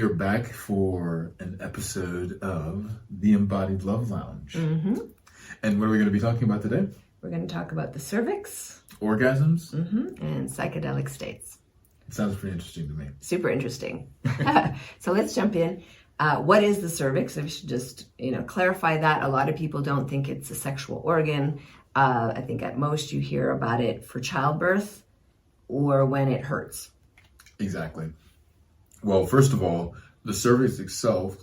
we are back for an episode of the Embodied Love Lounge. Mm-hmm. And what are we going to be talking about today? We're going to talk about the cervix, orgasms, and psychedelic states. It sounds pretty interesting to me. Super interesting. So let's jump in. What is the cervix? I should just, clarify that. A lot of people don't think it's a sexual organ. I think at most you hear about it for childbirth or when it hurts. Exactly. Well, first of all, the cervix itself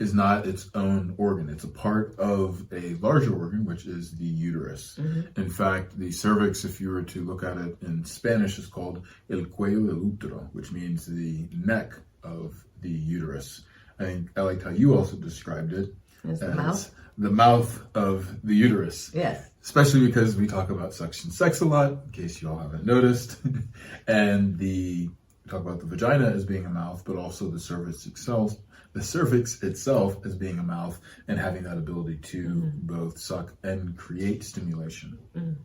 is not its own organ. It's a part of a larger organ, which is the uterus. Mm-hmm. In fact, the cervix, if you were to look at it in Spanish, is called el cuello del útero, which means the neck of the uterus. I liked how you also described it as the mouth. The mouth of the uterus. Yes. Especially because we talk about sex a lot, in case you all haven't noticed. And we talk about the vagina as being a mouth, but also the cervix itself as being a mouth and having that ability to both suck and create stimulation. Mm.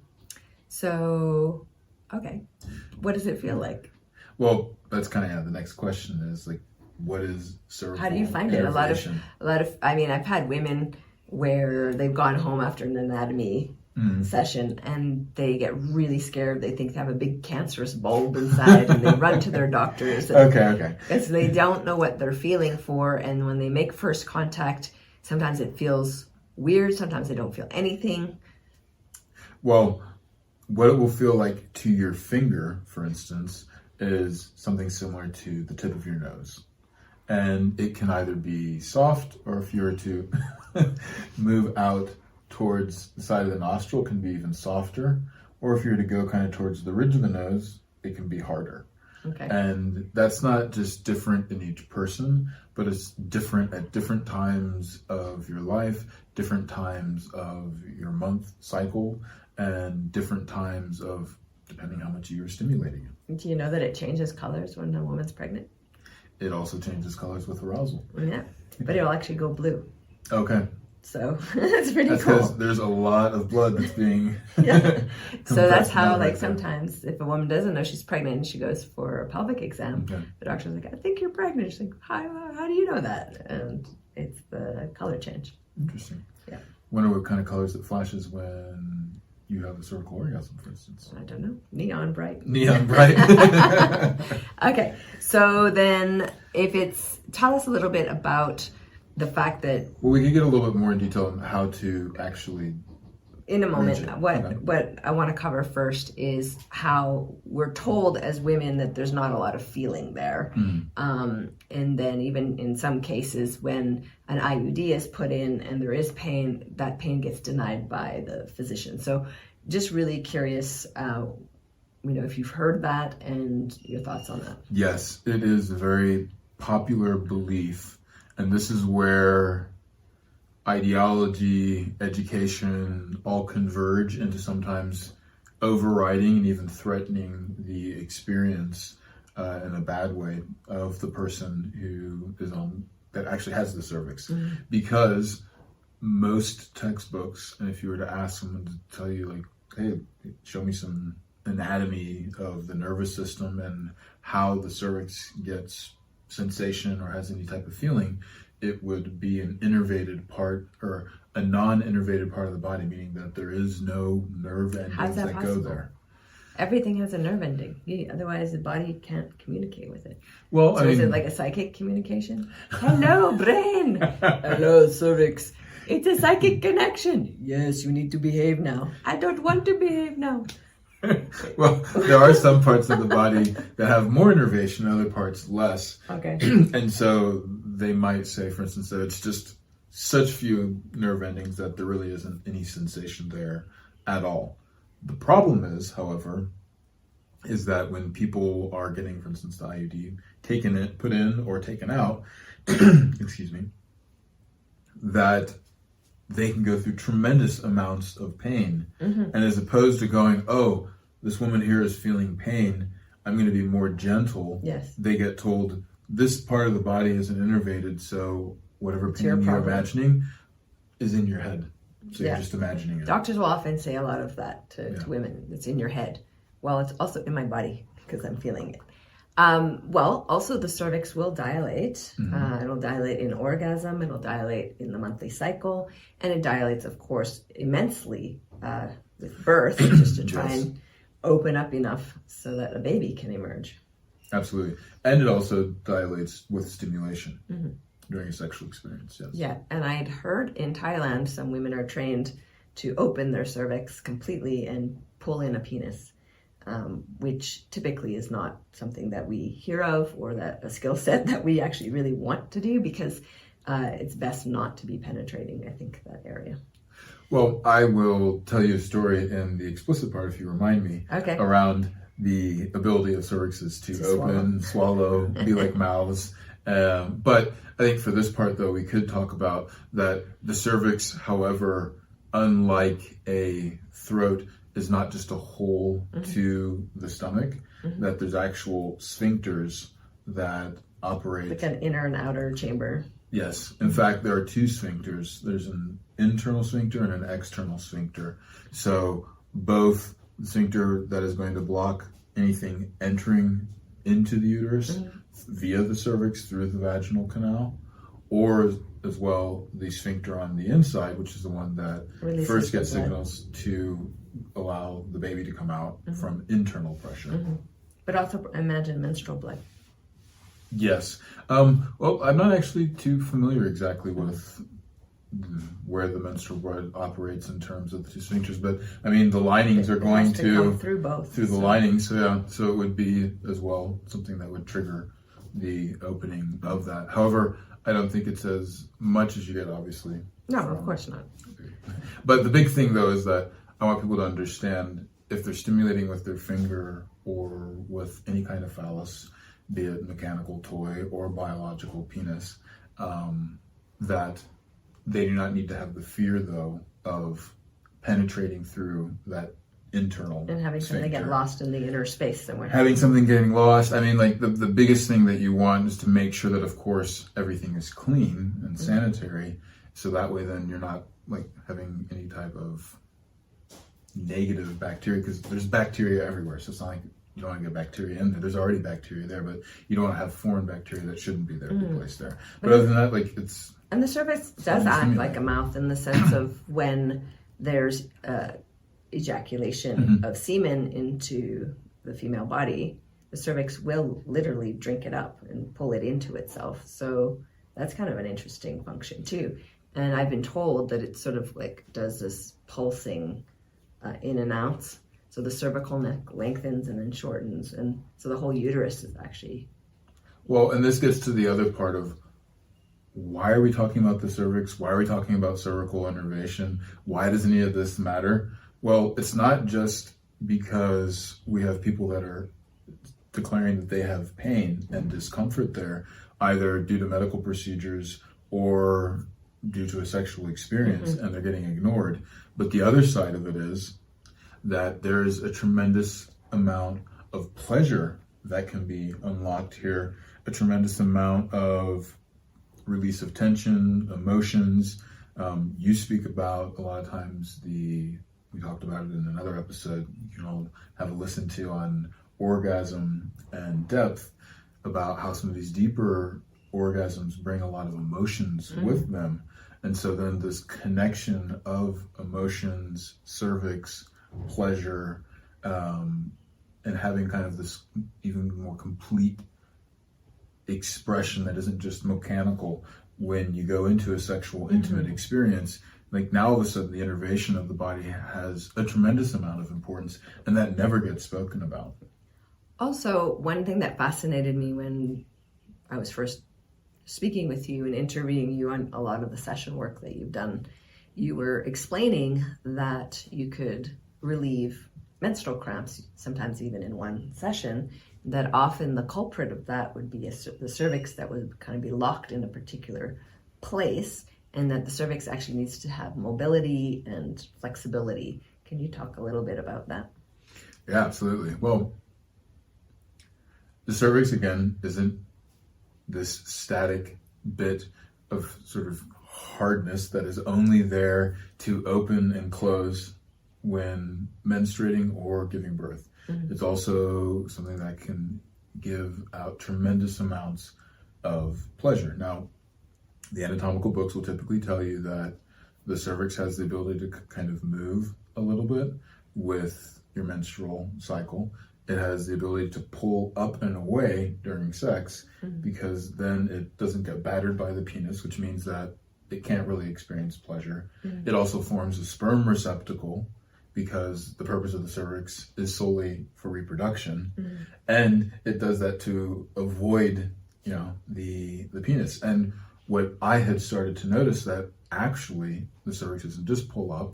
So, okay. What does it feel like? Well, that's kind of the next question is what is cervical? How do you find it? A lot of, I've had women where they've gone home after an anatomy session and they get really scared. They think they have a big cancerous bulb inside and they run to their doctors. Okay. Because they don't know what they're feeling for. And when they make first contact, sometimes it feels weird. Sometimes they don't feel anything. Well, what it will feel like to your finger, for instance, is something similar to the tip of your nose. And it can either be soft, or if you were to move out towards the side of the nostril, it can be even softer. Or if you were to go kind of towards the ridge of the nose, it can be harder. Okay. And that's not just different in each person, but it's different at different times of your life, different times of your month cycle, and different times of depending how much you're stimulating it. Do you know that it changes colors when a woman's pregnant? It also changes colors with arousal. Yeah, but it'll actually go blue. Okay. So that's pretty cool. Because there's a lot of blood that's being... Yeah. So that's how, sometimes if a woman doesn't know she's pregnant and she goes for a pelvic exam, the doctor's like, I think you're pregnant. She's like, how do you know that? And it's the color change. Interesting. Yeah. Wonder what kind of colors it flashes when you have a cervical orgasm, for instance. I don't know. Neon bright. Neon bright. Okay. So then tell us a little bit about the fact that... Well, we could get a little bit more in detail on how to actually... In a moment, what I want to cover first is how we're told as women that there's not a lot of feeling there. And then even in some cases when an IUD is put in and there is pain, that pain gets denied by the physician. So just really curious, if you've heard that and your thoughts on that. Yes, it is a very popular belief. And this is where ideology, education, all converge into sometimes overriding and even threatening the experience in a bad way of the person who is that actually has the cervix. Because most textbooks, and if you were to ask someone to tell you hey, show me some anatomy of the nervous system and how the cervix gets sensation or has any type of feeling, it would be an innervated part or a non-innervated part of the body, meaning that there is no nerve endings that go there. Everything has a nerve ending. Otherwise, the body can't communicate with it. Well, so is it like a psychic communication? Hello, brain. Hello, cervix. It's a psychic connection. Yes, you need to behave now. I don't want to behave now. Well, there are some parts of the body that have more innervation, other parts less. Okay. And so they might say, for instance, that it's just such few nerve endings that there really isn't any sensation there at all. The problem is, however, is that when people are getting, for instance, the IUD put in or taken out, excuse me, that they can go through tremendous amounts of pain. And as opposed to going, oh, this woman here is feeling pain, I'm going to be more gentle. Yes. They get told this part of the body isn't innervated, so whatever pain you're imagining is in your head. So you're just imagining it. Doctors will often say a lot of that to women. It's in your head. Well, it's also in my body because I'm feeling it. Well, also the cervix will dilate. It'll dilate in orgasm, it'll dilate in the monthly cycle, and it dilates, of course, immensely with birth, just to try and open up enough so that a baby can emerge. Absolutely. And it also dilates with stimulation during a sexual experience, yes. Yeah, and I'd heard in Thailand some women are trained to open their cervix completely and pull in a penis. Which typically is not something that we hear of, or that a skill set that we actually really want to do, because it's best not to be penetrating, I think, that area. Well, I will tell you a story in the explicit part, if you remind me, around the ability of cervixes to open, swallow, be like mouths. But I think for this part, though, we could talk about that the cervix, however, unlike a throat, is not just a hole to the stomach, that there's actual sphincters that operate. Like an inner and outer chamber. Yes. In fact, there are two sphincters. There's an internal sphincter and an external sphincter. So both the sphincter that is going to block anything entering into the uterus via the cervix through the vaginal canal, or as well the sphincter on the inside, which is the one that first gets signals to allow the baby to come out from internal pressure. But also imagine menstrual blood. Yes. Well, I'm not actually too familiar exactly with where the menstrual blood operates in terms of the two sphincters, but I mean the linings are going to come through both, the linings, so it would be as well something that would trigger the opening of that. However, I don't think it's as much as you get, obviously. No, of course not. But the big thing, though, is that I want people to understand, if they're stimulating with their finger or with any kind of phallus, be it mechanical toy or biological penis, that they do not need to have the fear, though, of penetrating through that internal and having sphincter. Something get lost in the inner space somewhere. Having something getting lost. I mean, like the biggest thing that you want is to make sure that, of course, everything is clean and sanitary. So that way, then you're not like having any type of negative bacteria, because there's bacteria everywhere. So it's not like you don't want to get bacteria in there. There's already bacteria there, but you don't want to have foreign bacteria that shouldn't be there to be placed there. But other than that, like it's... And the cervix does act like a mouth in the sense of when there's ejaculation of semen into the female body, the cervix will literally drink it up and pull it into itself. So that's kind of an interesting function too. And I've been told that it sort of like does this pulsing in and out. So the cervical neck lengthens and then shortens. And so the whole uterus is actually... Well, and this gets to the other part of why are we talking about the cervix? Why are we talking about cervical innervation? Why does any of this matter? Well, it's not just because we have people that are declaring that they have pain and discomfort there, either due to medical procedures or due to a sexual experience, and they're getting ignored. But the other side of it is that there's a tremendous amount of pleasure that can be unlocked here, a tremendous amount of release of tension, emotions. You speak about a lot of times we talked about it in another episode, you can all have a listen to, on orgasm and depth, about how some of these deeper orgasms bring a lot of emotions with them. And so then this connection of emotions, cervix, pleasure, and having kind of this even more complete expression that isn't just mechanical when you go into a sexual intimate experience. Like now all of a sudden the innervation of the body has a tremendous amount of importance, and that never gets spoken about. Also, one thing that fascinated me when I was first speaking with you and interviewing you on a lot of the session work that you've done, you were explaining that you could relieve menstrual cramps, sometimes even in one session, that often the culprit of that would be the cervix that would kind of be locked in a particular place, and that the cervix actually needs to have mobility and flexibility. Can you talk a little bit about that? Yeah, absolutely. Well, the cervix, again, isn't this static bit of sort of hardness that is only there to open and close when menstruating or giving birth. It's also something that can give out tremendous amounts of pleasure. Now, the anatomical books will typically tell you that the cervix has the ability to kind of move a little bit with your menstrual cycle. It has the ability to pull up and away during sex, because then it doesn't get battered by the penis, which means that it can't really experience pleasure. It also forms a sperm receptacle, because the purpose of the cervix is solely for reproduction. And it does that to avoid, the penis. And what I had started to notice, that actually the cervix doesn't just pull up,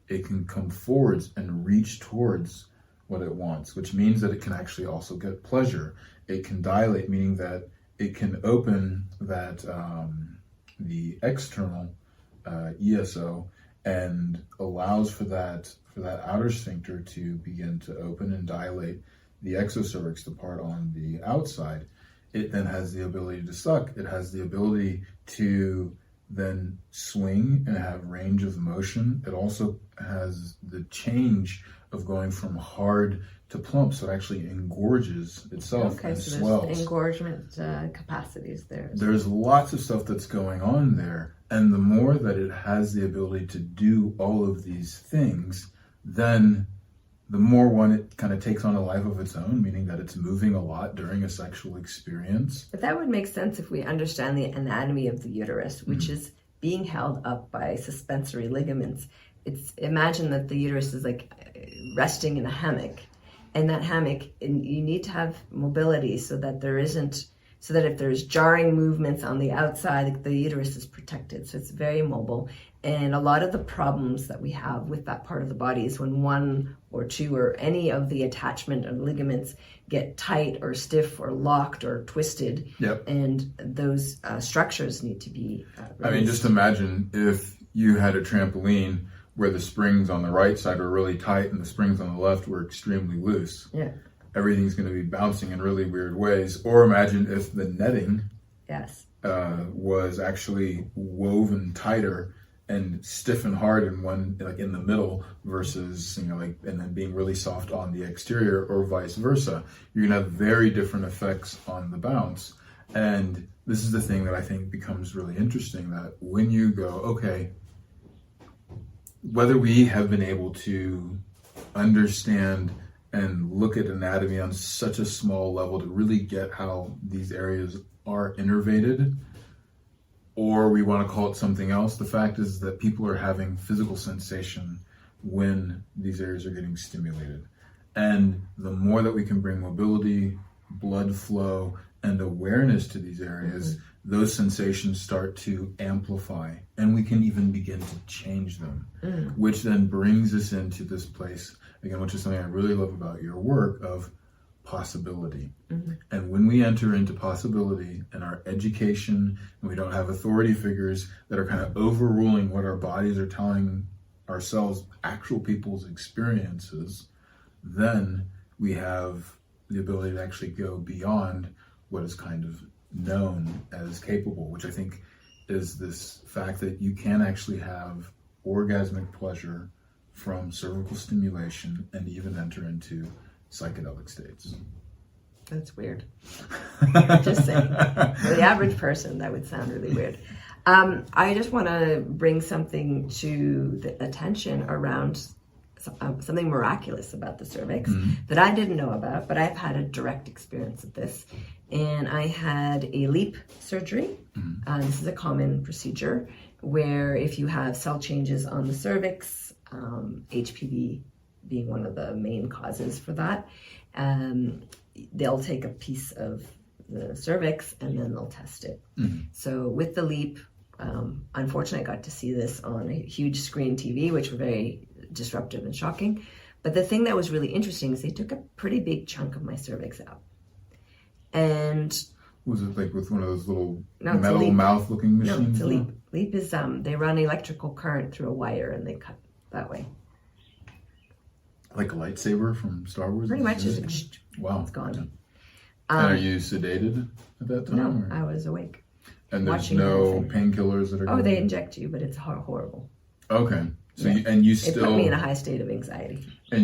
it can come forwards and reach towards what it wants, which means that it can actually also get pleasure. It can dilate, meaning that it can open that the external ESO, and allows for that outer sphincter to begin to open and dilate the exocervix, the part on the outside. It then has the ability to suck. It has the ability to then swing and have range of motion. It also has the change of going from hard to plump, so it actually engorges itself and so swells. There's engorgement capacities there. There's lots of stuff that's going on there, and the more that it has the ability to do all of these things, then the more it kind of takes on a life of its own, meaning that it's moving a lot during a sexual experience. But that would make sense if we understand the anatomy of the uterus, which is being held up by suspensory ligaments. Imagine that the uterus is like resting in a hammock, and that hammock, and you need to have mobility so that if there's jarring movements on the outside, the uterus is protected. So it's very mobile. And a lot of the problems that we have with that part of the body is when one or two or any of the attachment and ligaments get tight or stiff or locked or twisted. Yep. And those structures need to be released. Just imagine if you had a trampoline where the springs on the right side were really tight and the springs on the left were extremely loose. Yeah. Everything's going to be bouncing in really weird ways. Or imagine if the netting was actually woven tighter and stiff and hard in one, like in the middle, versus and then being really soft on the exterior, or vice versa. You're gonna have very different effects on the bounce. And this is the thing that I think becomes really interesting, that when you go, okay, whether we have been able to understand and look at anatomy on such a small level to really get how these areas are innervated, or we want to call it something else, the fact is that people are having physical sensation when these areas are getting stimulated. And the more that we can bring mobility, blood flow, and awareness to these areas, those sensations start to amplify, and we can even begin to change them, which then brings us into this place, again, which is something I really love about your work, of possibility. And when we enter into possibility in our education, and we don't have authority figures that are kind of overruling what our bodies are telling ourselves, actual people's experiences, then we have the ability to actually go beyond what is kind of known as capable, which I think is this fact that you can actually have orgasmic pleasure from cervical stimulation and even enter into psychedelic states. That's weird. Just saying. For the average person, that would sound really weird. I just want to bring something to the attention around something miraculous about the cervix that I didn't know about, but I've had a direct experience of this. And I had a LEAP surgery. This is a common procedure where if you have cell changes on the cervix, HPV being one of the main causes for that, they'll take a piece of the cervix and then they'll test it. So with the LEAP, unfortunately, I got to see this on a huge screen TV, which were very disruptive and shocking. But the thing that was really interesting is they took a pretty big chunk of my cervix out. And was it like with one of those little metal mouth looking machines? No, it's a LEAP. LEAP is they run electrical current through a wire and they cut that way. Like a lightsaber from Star Wars? Pretty much. Wow. It's gone. And are you sedated at that time? No, or? I was awake. And there's no painkillers that are going? Oh, they inject you, but it's horrible. Okay. So you still... It put me in a high state of anxiety. And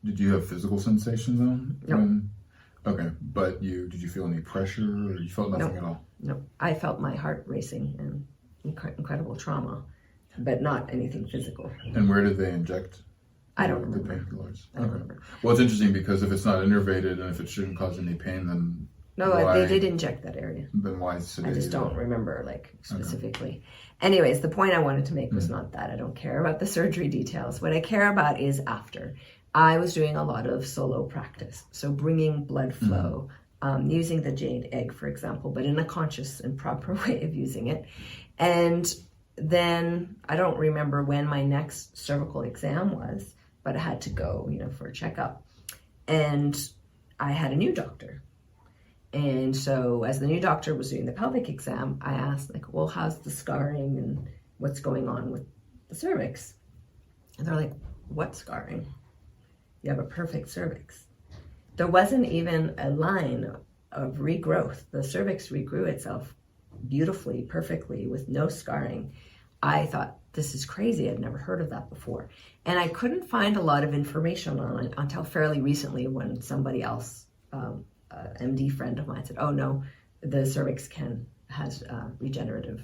did you have physical sensation though? No. Okay, but did you feel any pressure, or you felt nothing at all? No, I felt my heart racing and incredible trauma, but not anything physical. And where did they inject? I don't remember. Painkillers. I don't remember. Well, it's interesting because if it's not innervated and if it shouldn't cause any pain, then they did inject that area. Then why sedate? I just don't remember specifically. Okay. Anyways, the point I wanted to make was not that. I don't care about the surgery details. What I care about is after. I was doing a lot of solo practice, so bringing blood flow, using the jade egg, for example, but in a conscious and proper way of using it. And then I don't remember when my next cervical exam was, but I had to go, for a checkup. And I had a new doctor. And so as the new doctor was doing the pelvic exam, I asked, well, how's the scarring and what's going on with the cervix? And they're like, what scarring? You have a perfect cervix. There wasn't even a line of regrowth. The cervix regrew itself beautifully, perfectly, with no scarring. I thought, this is crazy. I'd never heard of that before. And I couldn't find a lot of information on it until fairly recently when somebody else, MD friend of mine, said, oh no, the cervix has regenerative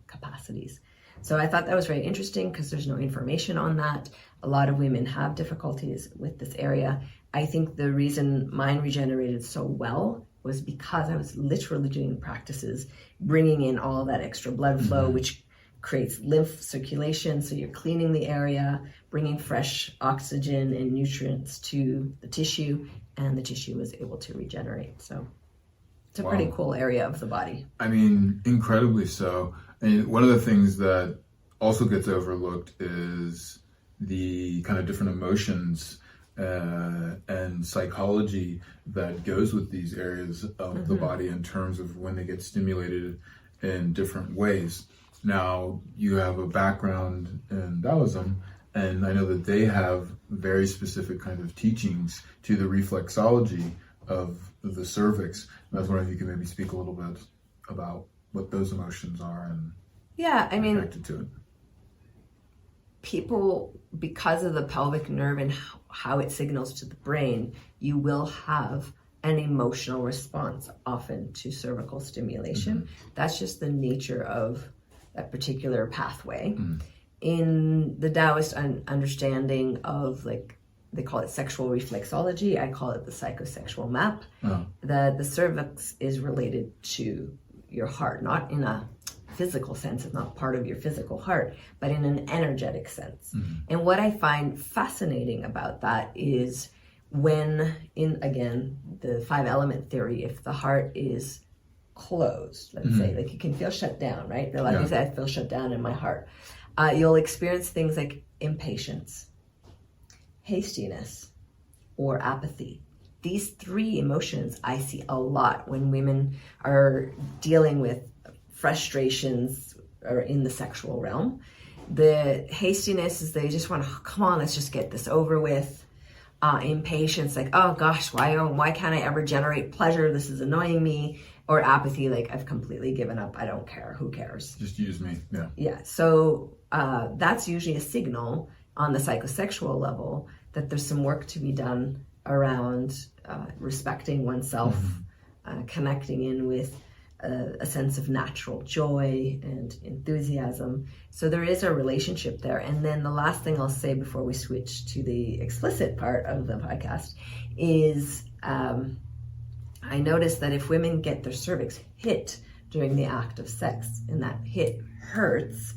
capacities. So I thought that was very interesting because there's no information on that. A lot of women have difficulties with this area. I think the reason mine regenerated so well was because I was literally doing practices, bringing in all that extra blood flow, which creates lymph circulation. So you're cleaning the area, bringing fresh oxygen and nutrients to the tissue, and the tissue was able to regenerate. So it's a pretty cool area of the body. I mean, incredibly so. And one of the things that also gets overlooked is the kind of different emotions and psychology that goes with these areas of the body in terms of when they get stimulated in different ways. Now, you have a background in Taoism, and I know that they have very specific kind of teachings to the reflexology of the cervix. And I was wondering if you could maybe speak a little bit about what those emotions are and connected to it. People, because of the pelvic nerve and how it signals to the brain, you will have an emotional response often to cervical stimulation. That's just the nature of that particular pathway. In the Taoist understanding of, they call it sexual reflexology, I call it the psychosexual map. The cervix is related to your heart, not in a physical sense, it's not part of your physical heart, but in an energetic sense. And what I find fascinating about that is when, again, the 5-element theory, if the heart is closed, let's say, you can feel shut down, right? A lot of people say, I feel shut down in my heart. You'll experience things like impatience, hastiness, or apathy. These 3 emotions I see a lot when women are dealing with frustrations or in the sexual realm. The hastiness is they just want to, come on, let's just get this over with. Impatience, oh gosh, why can't I ever generate pleasure? This is annoying me. Or apathy, I've completely given up. I don't care. Who cares? Just use me. Yeah. Yeah. So that's usually a signal on the psychosexual level that there's some work to be done around respecting oneself, connecting in with a sense of natural joy and enthusiasm. So there is a relationship there. And then the last thing I'll say before we switch to the explicit part of the podcast is I noticed that if women get their cervix hit during the act of sex and that hit hurts,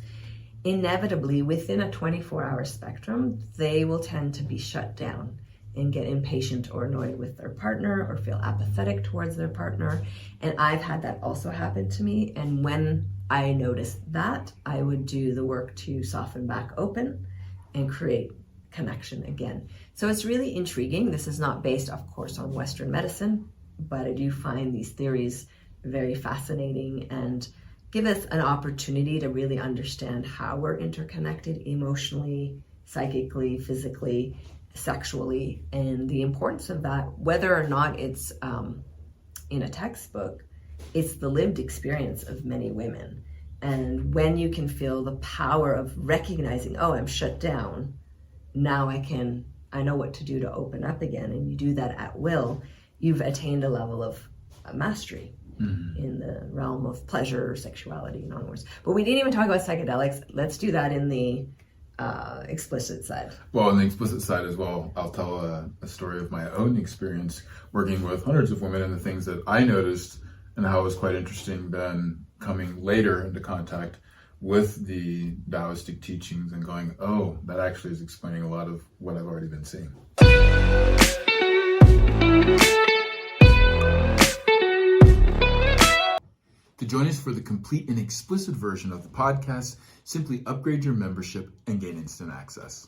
inevitably within a 24-hour spectrum, they will tend to be shut down and get impatient or annoyed with their partner or feel apathetic towards their partner. And I've had that also happen to me. And when I noticed that, I would do the work to soften back open and create connection again. So it's really intriguing. This is not based, of course, on Western medicine, but I do find these theories very fascinating and give us an opportunity to really understand how we're interconnected emotionally, psychically, physically, sexually, and the importance of that, whether or not it's in a textbook, it's the lived experience of many women. And when you can feel the power of recognizing, oh, I'm shut down, now I know what to do to open up again, and you do that at will, you've attained a level of mastery in the realm of pleasure or sexuality, in other words. But we didn't even talk about psychedelics. Let's do that in the explicit side. Well, on the explicit side as well, I'll tell a story of my own experience working with hundreds of women and the things that I noticed and how it was quite interesting then coming later into contact with the Taoistic teachings and going, oh, that actually is explaining a lot of what I've already been seeing. To join us for the complete and explicit version of the podcast, simply upgrade your membership and gain instant access.